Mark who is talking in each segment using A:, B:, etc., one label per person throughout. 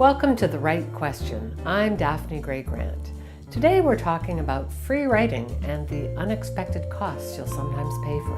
A: Welcome to The Right Question. I'm Daphne Gray Grant. Today we're talking about free writing and the unexpected costs you'll sometimes pay for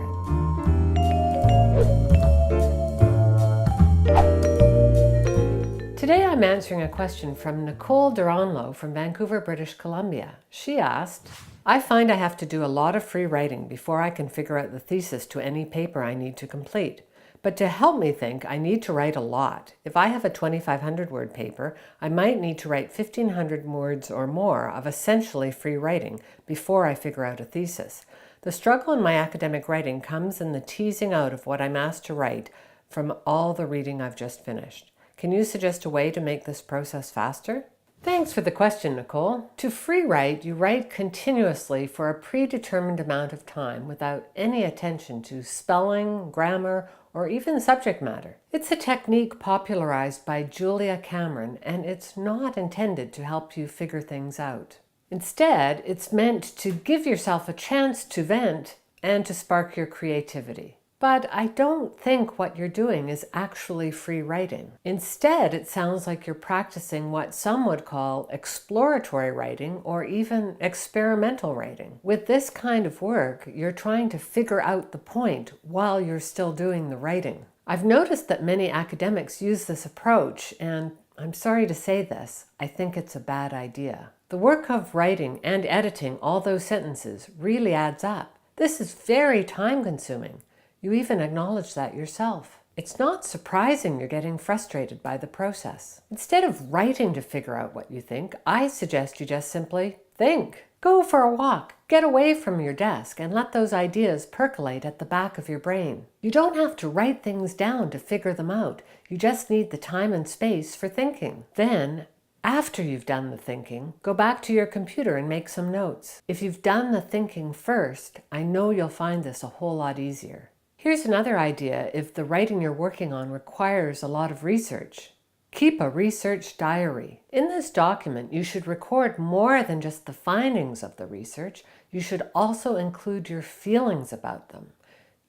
A: it. Today I'm answering a question from Nicole Duranlo from Vancouver, British Columbia. She asked, I find I have to do a lot of free writing before I can figure out the thesis to any paper I need to complete. But to help me think, I need to write a lot. If I have a 2,500 word paper, I might need to write 1,500 words or more of essentially free writing before I figure out a thesis. The struggle in my academic writing comes in the teasing out of what I'm asked to write from all the reading I've just finished. Can you suggest a way to make this process faster? Thanks for the question, Nicole. To free write, you write continuously for a predetermined amount of time without any attention to spelling, grammar, or even subject matter. It's a technique popularized by Julia Cameron, and it's not intended to help you figure things out. Instead, it's meant to give yourself a chance to vent and to spark your creativity. But I don't think what you're doing is actually free writing. Instead, it sounds like you're practicing what some would call exploratory writing or even experimental writing. With this kind of work, you're trying to figure out the point while you're still doing the writing. I've noticed that many academics use this approach, and I'm sorry to say this, I think it's a bad idea. The work of writing and editing all those sentences really adds up. This is very time-consuming. You even acknowledge that yourself. It's not surprising you're getting frustrated by the process. Instead of writing to figure out what you think, I suggest you just simply think. Go for a walk, get away from your desk, and let those ideas percolate at the back of your brain. You don't have to write things down to figure them out. You just need the time and space for thinking. Then, after you've done the thinking, go back to your computer and make some notes. If you've done the thinking first, I know you'll find this a whole lot easier. Here's another idea if the writing you're working on requires a lot of research. Keep a research diary. In this document, you should record more than just the findings of the research. You should also include your feelings about them.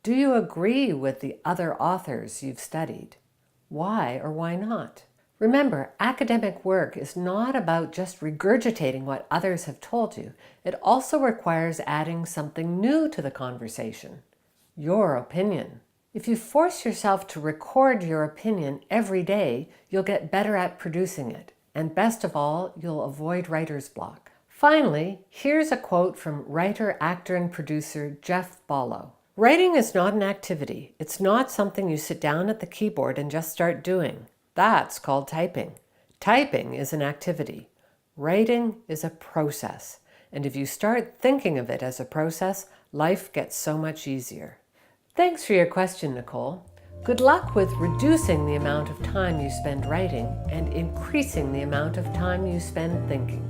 A: Do you agree with the other authors you've studied? Why or why not? Remember, academic work is not about just regurgitating what others have told you. It also requires adding something new to the conversation. Your opinion. If you force yourself to record your opinion every day, you'll get better at producing it. And best of all, you'll avoid writer's block. Finally, here's a quote from writer, actor, and producer Jeff Ballo. Writing is not an activity. It's not something you sit down at the keyboard and just start doing. That's called typing. Typing is an activity. Writing is a process. And if you start thinking of it as a process, life gets so much easier. Thanks for your question, Nicole. Good luck with reducing the amount of time you spend writing and increasing the amount of time you spend thinking.